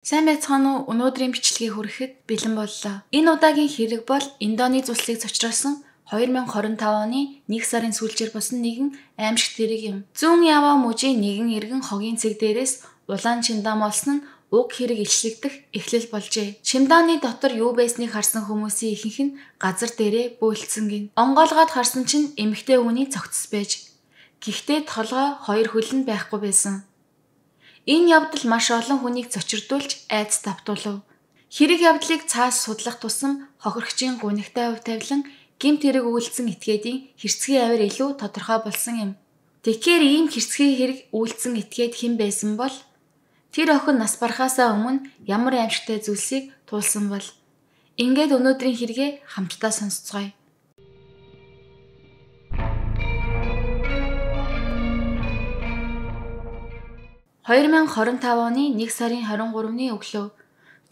Сайн байцгаана уу? Өнөөдрийн бичлэгийг хүрэхэд бэлэн боллоо. Энэ удаагийн хэрэг бол Индонез улсыг зочроосон 2025 оны 1 сарын сүүлчээр болсон нэгэн аимшигт хэрэг юм. Зүүн Ява мужийн нэгэн эргэн хогийн цэг дээрээс улаан чиндам олсон нь уг хэрэг илчлэгдэх эхлэл болжээ. Чиндааны дотор юу байсныг харсан хүмүүсийн ихэнх нь газар дээрээ бөөлдсөн гин. Онгоолгоод харсан чинь эмэгтэй хүний цогцос байж. Гэхдээ толгой хоёр хөл нь байхгүй байсан. Энэ явдал маш олон хүнийг зочирдуулж айдас давтуулав. Хэрэг явдлыг цаас судлах тусам хохирогчийн гунигтай хувь тавилан гэмт хэрэг үйлдсэн этгээдийн хэрцгий авир илүү тодорхой болсон юм. Тэгэхээр ийм хэрцгий хэрэг үйлдсэн этгээд хэн байсан бол тэр охин нас барахаасаа өмнө ямар аимшигтай зүйлсийг туулсан бол ингээд өнөөдрийн хэрэгээ хамтдаа сонсцгоё. 2025 оны 1 сарын 23-ны өглөө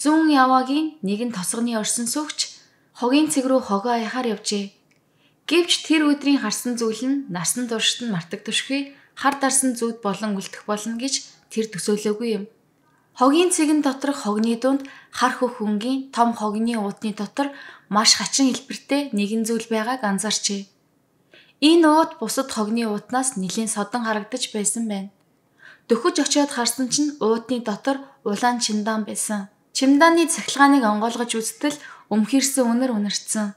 зүүн Явагийн нэгэн тосгоны орсон суугч хогийн цэг рүү хогоо аяхаар явжээ. Гэвч тэр өдрийн харсан зүйл нь насан туршид нь мартагдашгүй хар дарсан зүуд болон үлдэх болно гэж тэр төсөөлөөгүй юм. Хогийн цэгэн доторх хогны дунд хар хөх хөнгийн том хогны уудны дотор маш хачин хэлбэртэй нэгэн зүйл байгааг анзаарчээ. Энэ ууд бусад хогны ууднаас нэлээд содон харагдаж байсан байна. Дөхөж очиод харсан чинь уудны дотор улаан чиндан байсан. Чиндааны цахилгааныг онгойлгож үзтэл өмхирсэн үнэр үнэрцэн.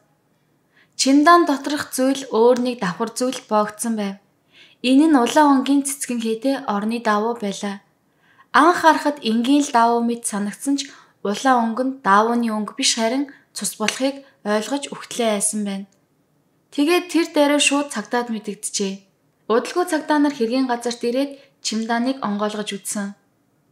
Чиндан доторх зүйл өөр нэг давхар зүйлд боогдсон байв. Энэ нь улаан өнгийн цэцгэн хээтэй орны давуу байлаа. Анх харахад энгийн л давуу мэт санагдсан ч улаан өнгө нь давууны өнгө биш харин цус болохыг ойлгож өгтлээ айсан байна. Тэгээд тэр дээрээ шууд цагдаад мэдэгджээ. Удалгүй цагдаа нар хэргийн газарт ирээд чимдааныг онгойлгож үзсэн.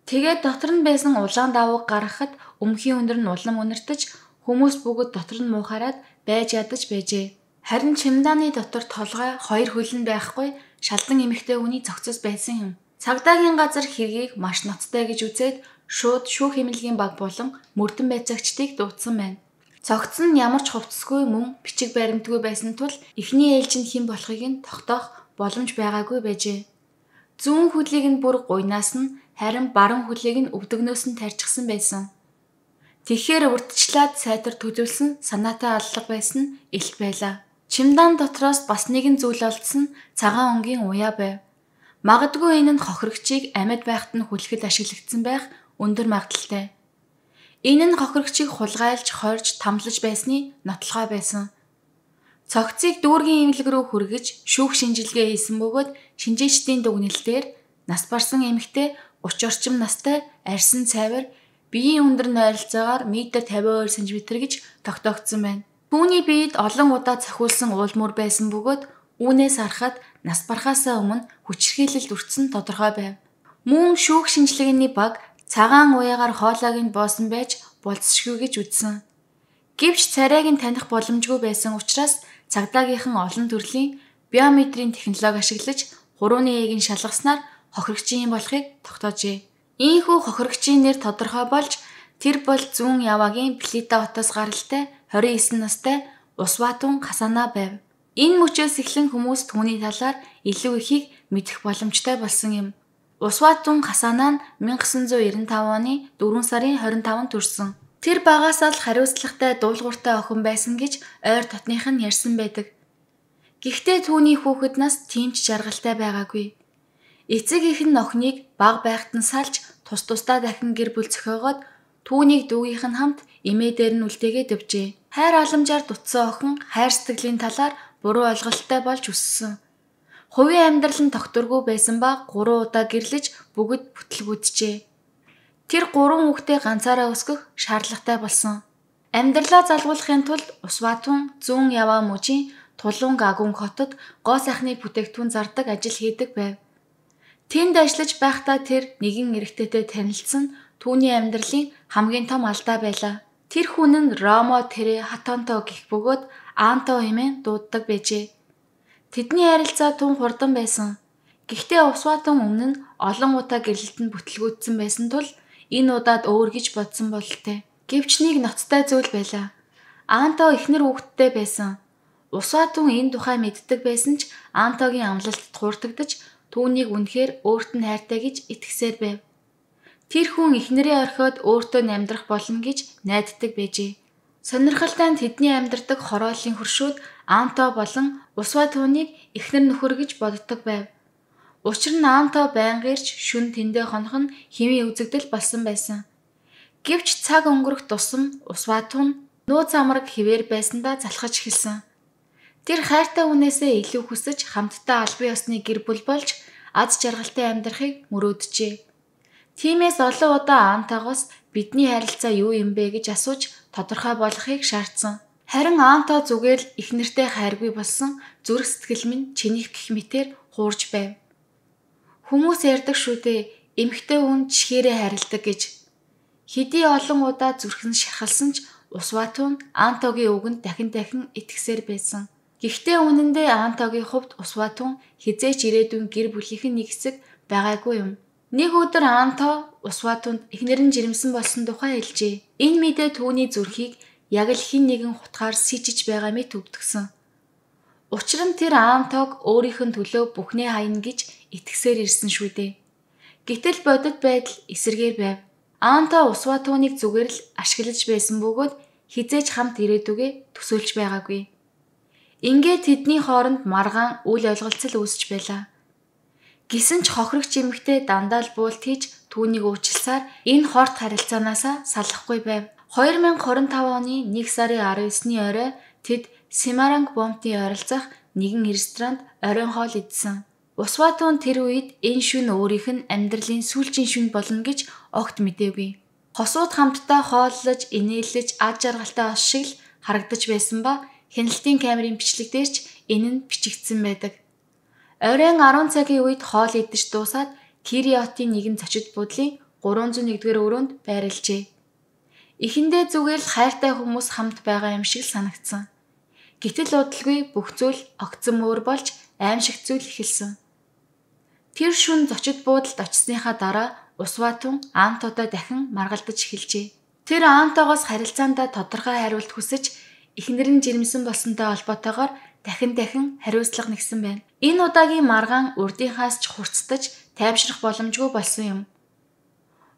Тэгээд дотор нь байсан улаан давууг гаргахад өмхийн өндөр нь улам үнэртэж хүмүүс бүгд дотор нь муухараад байж ядаж байжээ. Харин чимдааны дотор толгой хоёр хөлн байхгүй шалдан эмэгтэй хүний цогцос байсан юм. Цагдаагийн газар хэргийг маш ноцтой гэж үзээд шууд шүүх хэмнэлгийн баг болон мөрдөн байцаагчдыг дуудсан байна. Цогц нь ямар ч хувцасгүй мөн бичиг баримтгүй байсан тул эхний ээлж нь хэн болохыг нь тогтоох боломж байгаагүй байжээ. Зүүн хөлийг нь бүр гуйнаас нь харин баруун хөлийг нь өвдөгнөөс нь тарьчихсан байсан. Тэгэхээр урдчлаад сайтар төлөвлөсөн санаатай аллах байсан нь илт байлаа. Чимдаан дотроос бас нэгэн зүйл олдсон цагаан өнгийн уяа байв. Магадгүй энэ нь хохирогчийг амьд байхад нь хүлхэд ашиглагдсан байх өндөр магадaltaй. Энэ нь хохирогчийг хулгайлж, хорж, тамлаж байсны нотлохой байсан. Цогцыг дүүргийн имлэг рүү хүргэж шүүх шинжилгээ хийсэн бөгөөд шинжээчдийн дүгнэлтээр нас барсан эмэгтэй 30 орчим настай арьсан цайвар биеийн өндөр нь ойролцоогоор метр 52 см гэж тогтоогдсон байна. Түүний биед олон удаа цохиулсан уулмөр байсан бөгөөд үүнээс харахад нас барахаасаа өмнө хүчирхийлэлд өртсөн тодорхой байв. Мөн шүүх шинжилгээний баг цагаан уяагаар хоолойг нь боосон байж болцсошгүй гэж үзсэн. Гэвч царайг нь таних боломжгүй байсан учраас цагдаагийнхан олон төрлийн биометрийн технологи ашиглаж хурууны ээгийг шалгаснаар хохирогчийн болохыг тогтоожээ. Ийхүү хохирогчийн нэр тодорхой болж тэр бол зүүн Явагийн Плита хотоос гаралтай 29 настай Усватун Хасана байв. Энэ мөчөөс эхлэн хүмүүс түүний талаар илүү ихийг мэдэх боломжтой болсон юм. Усватун Хасана нь 1995 оны 4 сарын 25-нд төрсөн. Тэр багасаа л хариуцлагатай дуулууртай охин байсан гэж ойр дотных нь ярьсан байдаг. Гэхдээ түүний хүүхэд нас тийм ч жаргалтай байгаагүй. Эцэг эх нь охиныг баг байхад нь салж тусдаа дахин гэр бүл зохиогоод түүнийг дүүгийнх нь хамт эмээ дээр нь үлдээгээд өвжээ. Хайр аламжаар дутсан охин хайр сэтгэлийн талаар буруу ойлголттой болж өссөн. Хувийн амьдрал нь тогтворгүй байсан ба 3 удаа гэрлэж бүгд бүтлгүүджээ. Тэр 3 хүүхдээ ганцаараа өсгөх шаардлагатай болсон. Амьдралаа залгуулахын тулд Усватун зүүн Ява мужийн Тулунг Агун хотод гоо сайхны бүтээгдэхүүн зардаг ажил хийдэг байв. Тэнд ажиллаж байхдаа тэр нэгэн эрэгтэйтэй танилцсан түүний амьдралын хамгийн том алдаа байлаа. Тэр хүн нь Ромо Тэрэ Хатонто гэх бөгөөд Анто хэмээн дууддаг байжээ. Тэдний харилцаа тун хурдан байсан. Гэхдээ Усватун өмнө нь олон удаа гэрлэлтэнд бүтлгүүдсэн байсан тул энэ удаад өөр гэж бодсон бололтой. Гэвч нэг ноцтой зүйл байлаа. Анто эхнэр хүүхэдтэй байсан. Усватун энэ тухай мэддэг байсан ч Антогийн амлалтад хуурдагдаж түүнийг үнэхээр өөрт нь хайртай гэж итгэсээр байв. Тэр хүн эхнэрээ орхиод өөртөө амьдрах болно гэж найддаг байжээ. Сонирхолтой нь тэдний амьдардаг хорооллын хөршүүд Аанто болон Усва түүнийг эхнэр нөхөр гэж боддог байв. Учир нь Аанто байнга ирж шөнө тэндээ хонох нь хэвийн үзэгдэл болсон байсан. Гэвч цаг өнгөрөх тусам Усва тун нууц амраг хിവэр байсандаа залхаж эхэлсэн. Тэр хайртай хүнээсээ илүү хүсэж хамтдаа албан ёсны гэр бүл болж аз жаргалтай амьдрахыг мөрөөджээ. Тиймээс олон удаа Аантогоос бидний харилцаа юу юм бэ гэж асууж тодорхой болгохыг шаардсан. Харин Аанто зүгээр л их нэртэй хайргүй болсон зүрх сэтгэл минь чинийх гэх мэтээр хуурж байв. Хүмүүс ярьдаг шүү дээ, эмэгтэй хүн чихээрээ харилдаг гэж. Хэдий олон удаа зүрхэн шахалсан ч Усва тун Аантогийн үгэнд дахин итгэсээр байсан. Гэхдээ үнэндээ Аантогийн хувьд Усва тун хизээч ирээдүйн гэр бүлийнхэн нэг хэсэг байгаагүй юм. Нэг өдөр Аанто Усва тунд эхнэр нь жирэмсэн болсон тухай хэлжээ. Энэ мэдээ түүний зүрхийг яг л хэн нэгэн хутгаар сичиж байгаа мэт өвдгсөн. Учир нь тэр Аантог өөрийнх нь төлөө бүхнээ хаяна гэж итгэсээр ирсэн шүү дээ. Гэтэл бодит байдал эсэргээр байв. Аанто Усва түүнийг зүгээр л ашиглаж байсан бөгөөд хизээч хамт ирээдүгэ төсөөлж байгаагүй. Ингээд тэдний хооронд маргаан үл ойлголцол үүсэж байлаа. Гисэн ч хохирогч эмэгтэй дандаа л буулт хийж түүнийг уучлсаар энэ хорт харилцаанаасаа салахгүй байв. 2025 оны 1 сарын 19-ний орой тэд Семаранг Бомтын ойролцох нэгэн ресторанд оройн хоол идсэн. Усва тун тэр үед энэ шөнө өөрийнх нь амьдралын сүүлчийн шөнө болно гэж огт мэдээгүй. Хосууд хамтдаа хооллож, инээлж, аз жаргалтай ос шиг л харагдаж байсан ба хяналтын камерын бичлэг дээр ч энэ нь бичигдсэн байдаг. Оройн 10 цагийн үед хоол идэж дуусаад Кириотын нэгэн зочид буудлын 301-р өрөөнд байрлажээ. Эхэндээ зүгээр л хайртай хүмүүс хамт байгаа юм шиг санагдсан. Гэтэл удалгүй бүх зүйл огцом өөр болж аимшигт зүйл эхэлсэн. Тэр шөнө зочид буудалд очсныхаа дараа Усва тун Аантодоо дахин маргалдаж эхэлжээ. Тэр Аантогоос харилцаандаа тодорхой хариулт хүсэж эхнэр нь жирэмсэн болсонтой холбоотойгоор дахин хариуцлага нэгсэн байна. Энэ удаагийн маргаан урдынхаас ч хурцтаж тайвшрах боломжгүй болсон юм.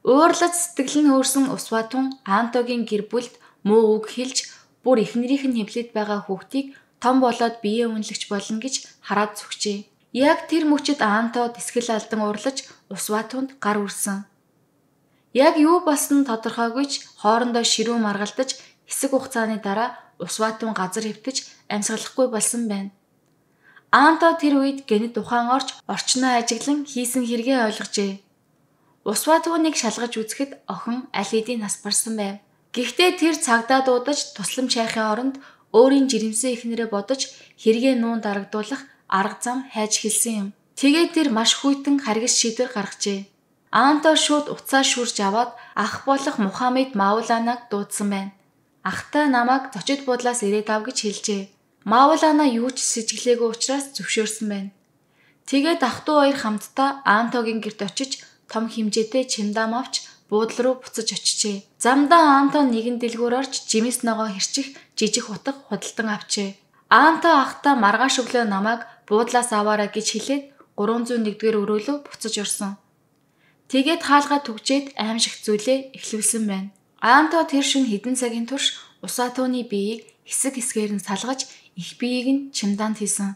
Уурлаж сэтгэл нь хөөрсөн Усва тун Аантогийн гэр бүлд муу үг хэлж бүр эхнэрийнх нь хөвлөд байгаа хүүхдийг том болоод биеэ үнэлэгч болно гэж хараад зүгчээ. Яг тэр мөчид Аанто дэсгэл алдан уурлаж Усва тунд гар үрсэн. Яг юу болсон тодорхойгүйч хоорондоо ширүү маргалдаж хэсэг хугацааны дараа Усва тун газар хэвтэж амьсгалахгүй болсон байна. Аанто тэр үед гэнэт ухаан орж орчноо ажиглан хийсэн хэрэгээ ойлгожээ. Усва түүнийг шалгаж үзэхэд охин аль хэдийн нас барсан байв. Гэхдээ тэр цагдаа дуудаж тусламж хайхын оронд өөрийн жирэмсэн эхнэрээ бодож хэрэгээ нуун дарагдуулах арга зам хайж хэлсэн юм. Тэгээд тэр маш хүйтэн харгас шийдвэр гаргажээ. Аанто шууд уцаа шүрж аваад ах болох Мухаммед Мауланаг дуудсан байна. Ахтай намайг зочид буудлаас ирээд ав гэж хэлжээ. Маулана юу ч сэжиглээгүй учраас зөвшөөрсөн байна. Тэгээд ах トゥ хоёр хамтдаа Аантогийн гэрт очиж том хэмжээтэй чимдам авч буудлал руу буцаж очижээ. Замдаа Аанто нэгэн дэлгүүр орж жимс ногоо хэрчих жижиг утга худалдан авчээ. Аанто ахтай маргааш өглөө намайг буудлаас аваарай гэж хэлээд 301-р өрөөлөө буцаж орсон. Тэгээд хаалгаа түгжээд аимшигт зүйлээ эхлүүлсэн байна. Аанто тэр шөнө хэдэн цагийн турш Усва тууны биеийг хэсэг хэсгээр нь салгаж их биеийг нь чимдаанд хийсэн.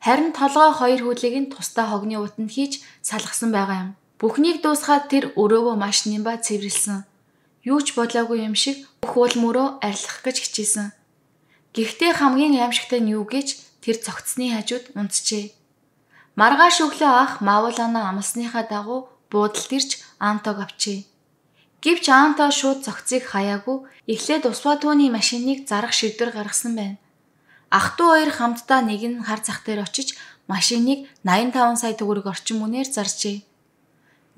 Харин толгой хоёр хөлийг нь тусдаа хогны утанд хийж салгасан байгаа юм. Бүхнийг дуусгаад тэр өрөөвөө маш нимба цэвэрлсэн. Юу ч болоогүй юм шиг бүх уул мөрөө арилгах гэж хичээсэн. Гэхдээ хамгийн аимшигтай нь юу гэж тэр цогцсны хажууд унтжээ. Маргааш өглөө ах Маулана амлсныхаа дагуу буудалд ирж Аантог авчээ. Гэвч Аанто шууд цогцыг хаяагүй эхлээд Усва тууны машиныг зарах шийдвэр гаргасан байна. Ах トゥ хоёр хамтдаа нэг нь хар зах дээр очиж машиныг 85 сая төгрөг орчим үнээр заржээ.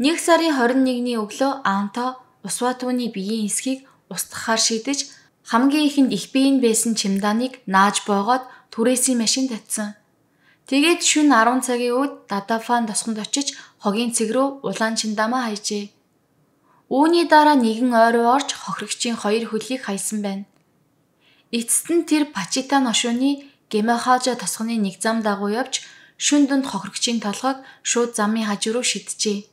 1 сарын 21-ний өглөө Аанто Усва тууны биеийн эсхийг устгахаар шийдэж хамгийн ихэнд их биеийн байсан чимдааныг нааж боогоод түрээсийн машин татсан. Тэгээд шөнө 10 цагийн үед Дадафан тосгонд очиж хогийн цэг рүү улаан чимдаамаа хайжээ. Үүний дараа нэгэн ойроо орж хохирогчийн хоёр хөлийг хайсан байна. Эцэст нь тэр Пачита ношууны Гэмэхажа тосгоны нэг зам дагуу явж шүн дүнд хохирогчийн толгойг шууд замын хажуу руу шидэжээ.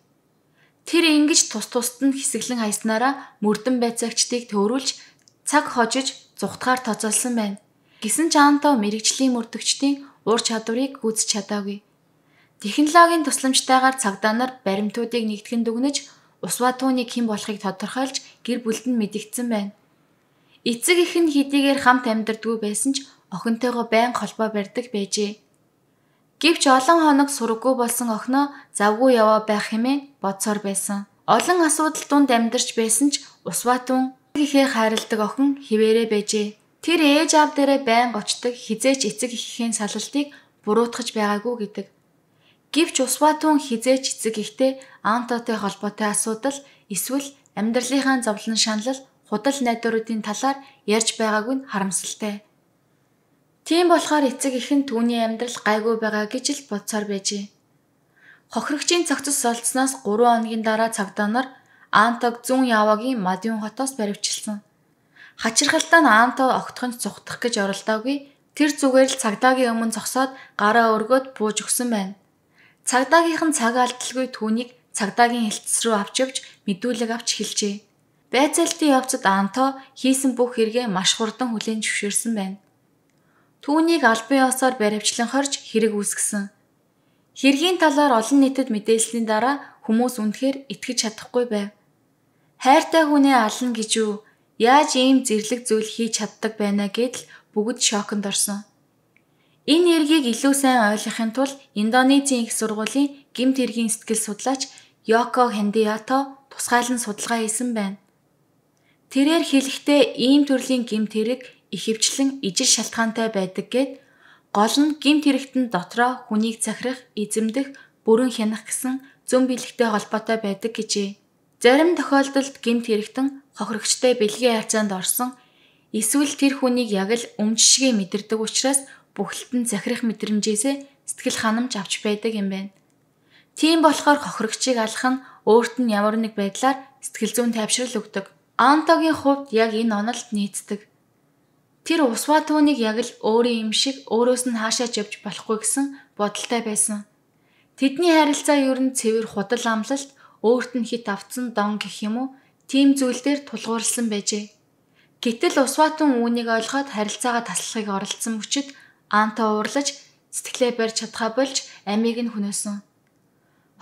Тэр ингэж тусад нь хэсэглэн хайснараа мөрдөн байцаагчдыг төөрүүлж цаг хожиж зүхтгаар тоцолсон байна. Гэсэн ч Анто мэрэгжлийн мөрдөгчдийн ур чадварыг гүйцэж чадаагүй. Технологийн тусламжтайгаар цагдаа нар баримтуудыг нэгтгэн дүгнэж усваа түүний хэн болохыг тодорхойлж гэр бүлд нь мэдэгдсэн байна. Эцэг эх нь хэдийгээр хамт амьдардгүй байсан ч охинтойгоо байнга холбоо барьдаг байжээ. Гэвч олон хоног сураггүй болсон охиноо завгүй яваа байх хэмээн бодсоор байсан. Олон асуудал дунд амьдарч байсан ч усваатун ихээр хайрладаг охин хിവэрэ байжээ. Тэр ээж аав дээрээ байнга очдог, хизээч эцэг эхийн салалтыг буруутгаж байгаагүй гэдэг. Гэвч усваатун хизээч эцэг эхтэй Антотой холбоотой асуудал эсвэл амьдралынхаа зовлон шаналл, худал найдваруудын талаар ярьж байгаагүй нь харамсалтай. Тийм болохоор эцэг эх нь түүний амьдрал гайгүй байгаа гэж л бодсоор байжээ. Хохирогчийн цогцос олдсноос 3 хоногийн дараа цагдаа нар Антог зүүн Явагийн Мадиун хотоос баривчилсан. Хачирхалтаа нь Анто огтхонч цухтах гэж оролдоогүй. Тэр зүгээр л цагдаагийн өмнө зогсоод гараа өргөөд бууж өгсөн байна. Цагдаагийнхан цаг алдалгүй түүнийг цагдаагийн хэлтс рүү авч явж мэдүүлэг авч хэлжээ. Байцаалтын явцад Анто хийсэн бүх хэрэгээ маш хурдан хүлээн зөвшөөрсөн байна. Түүнийг албан ёсоор баривчлан хорж хэрэг үүсгэсэн. Хэргийн талаар олон нийтэд мэдээлсэний дараа хүмүүс үнэхээр итгэж чадахгүй байв. Хайртай хүнээ ална гэж юу? Яаж ийм зэрлэг зүйл хийж чаддаг байна гэдэл бүгд шоконд орсон. Энэ эргийг илүү сайн ойлгохын тулд Индонезийн их сургуулийн гэмт хэргийн сэтгэл судлаач Йоко Хендиято тусгайлан судалгаа хийсэн байна. Тэрээр хэлэхдээ ийм төрлийн гэмт хэрэг ихэвчлэн ижил шалтгаантай байдаг гэд гол нь гэмт хэрэгтэн дотроо хүнийг захирах, эзэмдэх, бүрэн хянах гэсэн зүүн биелэгтэй холбоотой байдаг гэжээ. Зарим тохиолдолд гэмт хэрэгтэн хохирогчтой бэлгийн хайцаанд орсон эсвэл тэр хүнийг яг л өмчшгээ мэдэрдэг учраас бүхэлд нь захирах мэдрэмжээсээ сэтгэл ханамж авч байдаг юм байна. Тийм болохоор хохирогчийг алах нь өөрт нь ямар нэг байдлаар сэтгэл зүйн тайвшрал өгдөг. Антогийн хувьд яг энэ онолд нийцдэг. Тэр усваа түүнийг яг л өөрийн юм шиг өөрөөс нь хаашаач явж болохгүй гэсэн бодолтой байсан. Тэдний харилцаа ер нь цэвэр худал амлалт, өөрт нь хит автсан дон гэх юм уу, тийм зүйлдер тулгуурласан байжээ. Гэтэл усваатун үүнийг ойлгоод харилцаагаа таслахыг оролдсон мөчид Анто уурлаж сэтгэлээ барьж чадхаа болж амийг нь хөнөөсөн.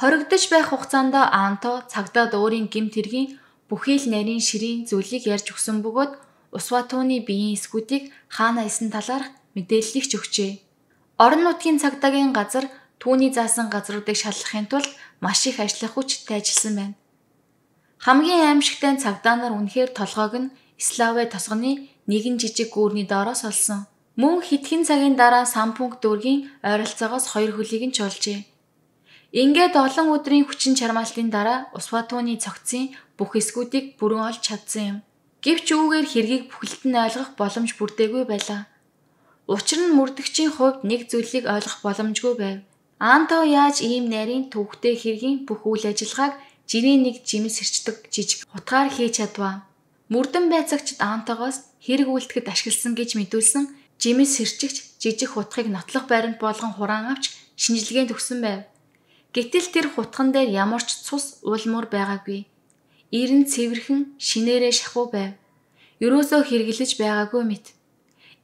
Хоригдож байх хугацаанд Анто цагдаад өөрийн гэмт хэргийн бүхий л нарийн ширийн зүйлийг ярьж өгсөн бөгөөд усваатууны биеийн эсгүүдийг хаана исэн талаарх мэдээллийг ч өгчээ. Орон нутгийн цагдаагийн газар түүний заасан газруудыг шалгахын тулд маш их ажиллах хүчтэй ажилласан байна. Хамгийн аимшигтай цагдаа нар үнэхээр толгойг нь Славэ тосгоны нэгэн жижиг гүүрний доороос олсон. Мөн хэдхэн цагийн дараа Сампунг дүүргийн ойролцоогоос 2 хөлийг нь чуулжээ. Ингээд олон өдрийн хүчин чармаалтын дараа усваатууны цогцын бүх эсгүүдийг бүрэн олж чадсан юм. Гэвч үүгээр хэргийг бүхэлд нь ойлгох боломж бүрдээгүй байлаа. Учир нь мөрдөгчийн хувьд нэг зүйлийг ойлгох боломжгүй байв. Анто яаж ийм нарийн төвхтэй хэргийн бүх үйл ажиллагааг жирийн нэг жимс хэрчдэг жижиг хутгаар хийж чадваа. Мөрдөн байцаагчид Антогоос хэрэг үйлдэхэд ашигласан гэж мэдүүлсэн жимс хэрчигч жижиг хутгыг нотлох баримт болгон хураан авч шинжилгээнд өгсөн байв. Гэтэл тэр хутган дээр ямар ч цус уулмуур байгаагүй. Ирэн цэвэрхэн шинээрээ шахуу байв. Ерөөсөө хэрэглэж байгаагүй мэт.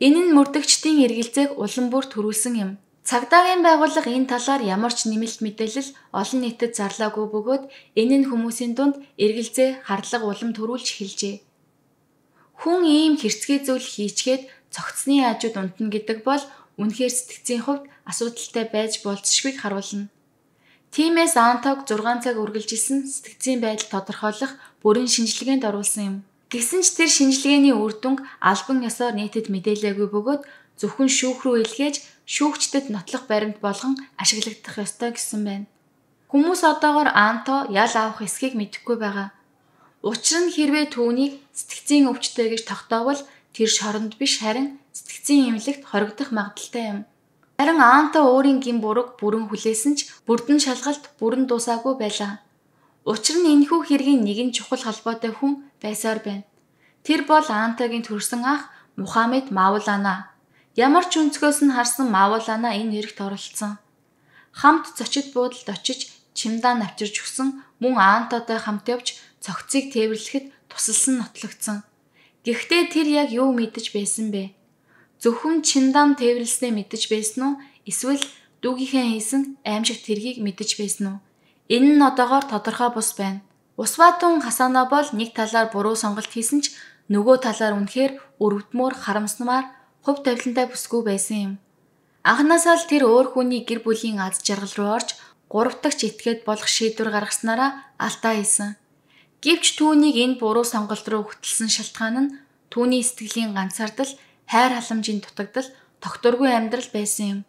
Энэ нь мөрдөгчдийн эргэлзээг улам бүр төрүүлсэн юм. Цагдаагийн байгууллага энэ талаар ямар ч нэмэлт мэдээлэл олон нийтэд зарлаагүй бөгөөд энэ нь хүмүүсийн дунд эргэлзээ харлага улам төрүүлж эхэлжээ. Хүн ийм хэрцгий зүйл хийчгээд цогцсны хажууд унтна гэдэг бол үнэхээр сэтгцийн хувьд асуудалтай байж болзошгүйг харуулна. Тиймээс Антог 6 цаг үргэлжилсэн сэтгцийн байдал тодорхойлох бүрэн шинжилгээнд оруулсан юм. Гэсэн ч тэр шинжилгээний үр дүнг албан ёсоор нийтэд мэдээлээгүй бөгөөд зөвхөн шүүх рүү илгээж шүүгчдэд нотлох баримт болгон ашиглагдах ёстой гэсэн байна. Хүмүүс одоогоор Анто ял авах эсхийг мэдэхгүй байгаа. Учир нь хэрвээ түүнийг сэтгцийн өвчтөй гэж тогтоовол тэр шоронд биш харин сэтгцийн эмнэлэгт хоригдох магадaltaй юм. Харин Анто өөрийн гин бурууг бүрэн хүлээсэн ч бүрдэн шалгалт бүрэн дуусаагүй байлаа. Учир нь энэхүү хэргийн нэгэн чухал холбоотой хүн байсаар байна. Тэр бол Антогийн төрсөн ах Мухаммед Маулана. Ямар ч өнцгөөс нь харсан Маулана энэ хэрэгт оролцсон. Хамт зочид буудалд очиж чемодан авчирч өгсөн мөн Аантотой хамт явж цогцыг тээвэрлэхэд тусалсан нотлогдсон. Гэхдээ тэр яг юу мэдэж байсан бэ? Зөвхөн Чиндам тээвэрлснээ мэдэж байсан уу? Эсвэл дүүгийнхээ хийсэн аимшигт хэргийг мэдэж байсан уу? Энэ нь одоогоор тодорхой бус байна. Усватун Хасана бол нэг талаар буруу сонголт хийсэн ч нөгөө талаар үнэхээр өрөвдмөр харамснамаар хувь тавилантай бүсгүй байсан юм. Анхнаасаа л тэр өөр хүний гэр бүлийн аз жаргал руу орж 3 дахь этгээд болох шийдвэр гаргаснараа алдаа хийсэн. Гэвч түүнийг энэ буруу сонголт руу хөтлсөн шалтгаан нь түүний сэтгэлийн ганцаардал, хайр халамжийн дутагдал, тогтворгүй амьдрал байсан юм.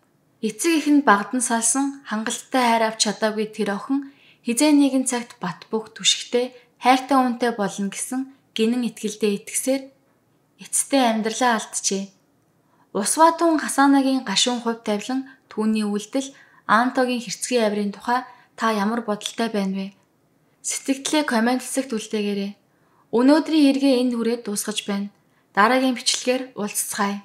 Эцэг ихэнд багдан салсан, хангалттай хайр авч чадаагүй тэр охин хизээ нэгэн цагт бат бөх түшигтэй, хайртай хүнтэй болно гэсэн гинэн итгэлдээ итгэсээр эцэстээ амьдралаа алджээ. Усватун Хасанагийн гашуун хувь тавилан, түүний үйлдэл, Аантогийн хэрцгий авирын тухай та ямар бодолтой байна вэ? Сэтгэлдээ комент хэсэгт үлдээгээрэй. Өнөөдрийн хэрэгээ энд хүрээд дуусгаж байна. Дараагийн бичлэгээр уулзцгаая.